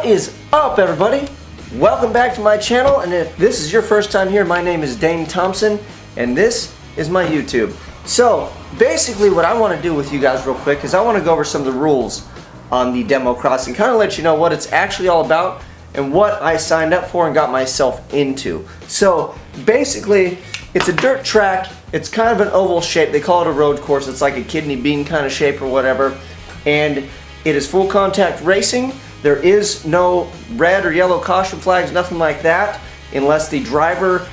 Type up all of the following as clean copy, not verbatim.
What is up, everybody? Welcome back to my channel, and if this is your first time here, my name is Dane Thompson, and this is my YouTube. So, basically what I want to do with you guys real quick is I want to go over some of the rules on the Democross and kind of let you know what it's actually all about and what I signed up for and got myself into. So, basically, it's a dirt track. It's kind of an oval shape. They call it a road course. It's like a kidney bean kind of shape or whatever. And it is full contact racing. There is no red or yellow caution flags, nothing like that, unless the driver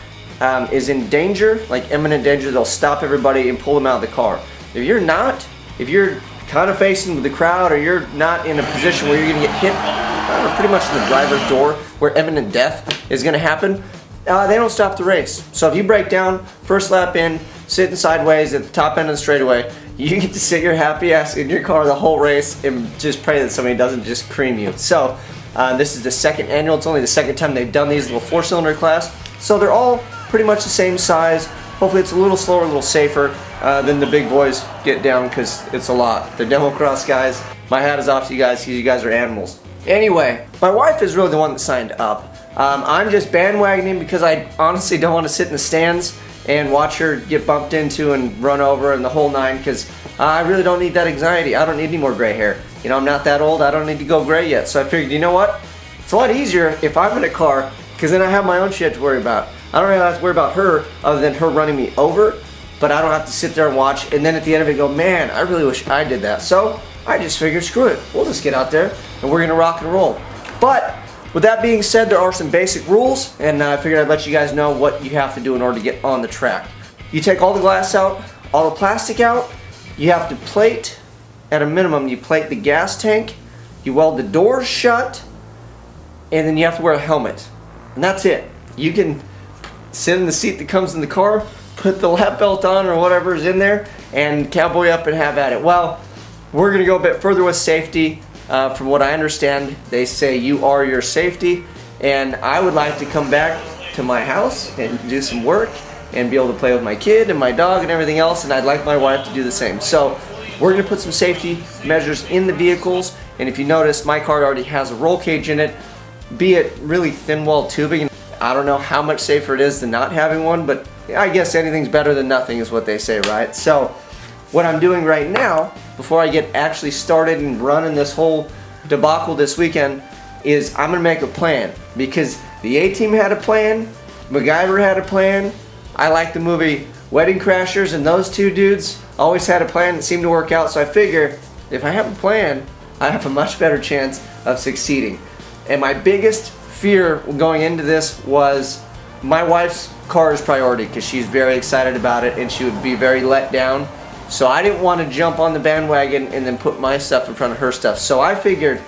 is in danger, like imminent danger. They'll stop everybody and pull them out of the car. If you're not, if you're kind of facing the crowd or you're not in a position where you're going to get hit pretty much in the driver's door where imminent death is going to happen, they don't stop the race. So if you break down, first lap in, sitting sideways at the top end of the straightaway, you get to sit your happy ass in your car the whole race and just pray that somebody doesn't just cream you. So this is the second annual. It's only the second time they've done these, little 4-cylinder class. So they're all pretty much the same size. Hopefully it's a little slower, a little safer than the big boys get down, because it's a lot. The Democross guys, my hat is off to you guys because you guys are animals. Anyway, my wife is really the one that signed up. I'm just bandwagoning because I honestly don't want to sit in the stands and watch her get bumped into and run over and the whole nine, because I really don't need that anxiety. I don't need any more gray hair. You know, I'm not that old. I don't need to go gray yet. So I figured, you know what? It's a lot easier if I'm in a car, because then I have my own shit to worry about. I don't really have to worry about her other than her running me over, but I don't have to sit there and watch and then at the end of it go, man, I really wish I did that. So I just figured, screw it. We'll just get out there and we're going to rock and roll. But with that being said, there are some basic rules, and I figured I'd let you guys know what you have to do in order to get on the track. You take all the glass out, all the plastic out, you have to plate, at a minimum, you plate the gas tank, you weld the doors shut, and then you have to wear a helmet. And that's it. You can sit in the seat that comes in the car, put the lap belt on or whatever is in there, and cowboy up and have at it. Well, we're going to go a bit further with safety. From what I understand, they say you are your safety, and I would like to come back to my house and do some work and be able to play with my kid and my dog and everything else, and I'd like my wife to do the same. So we're going to put some safety measures in the vehicles, and if you notice, my car already has a roll cage in it, be it really thin wall tubing. I don't know how much safer it is than not having one, but I guess anything's better than nothing is what they say, right? So what I'm doing right now, before I get actually started and running this whole debacle this weekend, is I'm gonna make a plan, because the A-Team had a plan, MacGyver had a plan. I like the movie Wedding Crashers, and those two dudes always had a plan that seemed to work out. So I figure if I have a plan, I have a much better chance of succeeding. And my biggest fear going into this was my wife's car is priority, because she's very excited about it and she would be very let down. So I didn't want to jump on the bandwagon and then put my stuff in front of her stuff. So I figured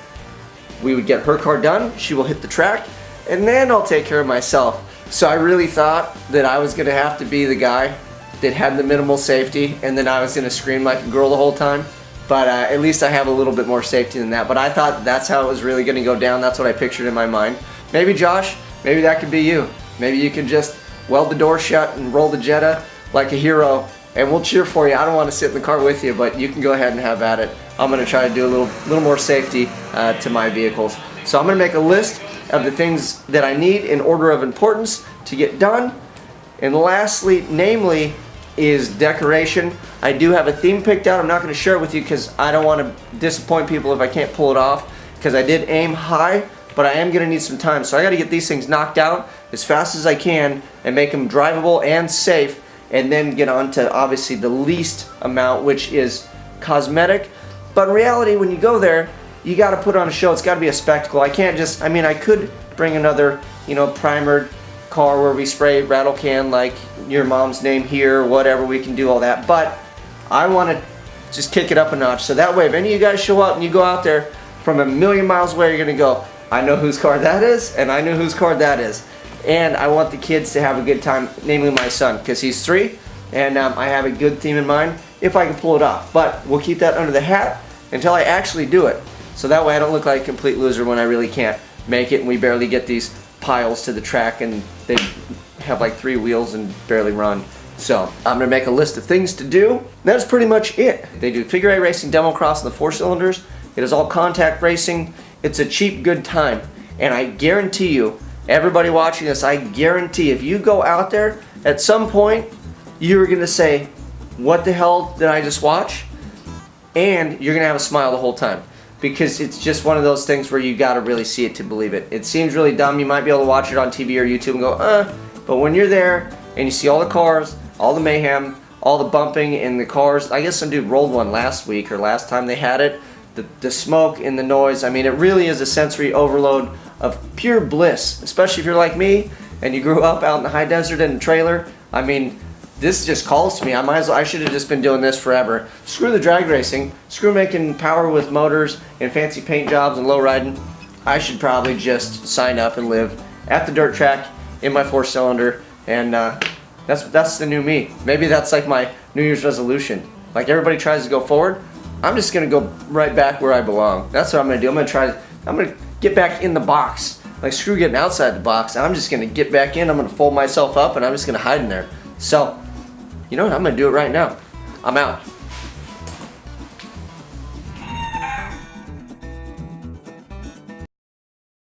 we would get her car done, she will hit the track, and then I'll take care of myself. So I really thought that I was going to have to be the guy that had the minimal safety, and then I was going to scream like a girl the whole time. But at least I have a little bit more safety than that. But I thought that's how it was really going to go down. That's what I pictured in my mind. Maybe Josh, maybe that could be you. Maybe you could just weld the door shut and roll the Jetta like a hero, and we'll cheer for you. I don't want to sit in the car with you, but you can go ahead and have at it. I'm going to try to do a little more safety to my vehicles. So I'm going to make a list of the things that I need in order of importance to get done. And lastly, namely, is decoration. I do have a theme picked out. I'm not going to share it with you because I don't want to disappoint people if I can't pull it off, because I did aim high, but I am going to need some time. So I got to get these things knocked out as fast as I can and make them drivable and safe, and then get on to obviously the least amount, which is cosmetic. But in reality, when you go there, you got to put on a show. It's got to be a spectacle. I can't just, I mean, I could bring another, you know, primered car where we spray rattle can like your mom's name here, whatever, we can do all that. But I want to just kick it up a notch. So that way, if any of you guys show up and you go out there from a million miles away, you're going to go, I know whose car that is, and I know whose car that is. And I want the kids to have a good time, namely my son, because he's 3, and I have a good theme in mind if I can pull it off. But we'll keep that under the hat until I actually do it. So that way I don't look like a complete loser when I really can't make it and we barely get these piles to the track and they have like 3 wheels and barely run. So I'm going to make a list of things to do. That's pretty much it. They do figure eight racing, Democross, and the 4 cylinders. It is all contact racing. It's a cheap, good time. And I guarantee you, everybody watching this, I guarantee if you go out there, at some point, you're going to say, what the hell did I just watch? And you're going to have a smile the whole time. Because it's just one of those things where you got to really see it to believe it. It seems really dumb. You might be able to watch it on TV or YouTube and go, but when you're there and you see all the cars, all the mayhem, all the bumping in the cars. I guess some dude rolled one last week or last time they had it. The smoke and the noise. I mean, it really is a sensory overload of pure bliss, especially if you're like me and you grew up out in the high desert in a trailer. I mean, this just calls to me. I should have just been doing this forever. Screw the drag racing. Screw making power with motors and fancy paint jobs and low riding. I should probably just sign up and live at the dirt track in my 4-cylinder, and that's the new me. Maybe that's like my New Year's resolution. Like everybody tries to go forward, I'm just gonna go right back where I belong. That's what I'm gonna do. I'm gonna get back in the box. Like screw getting outside the box. I'm just gonna get back in. I'm gonna fold myself up and I'm just gonna hide in there. So, you know what? I'm gonna do it right now. I'm out.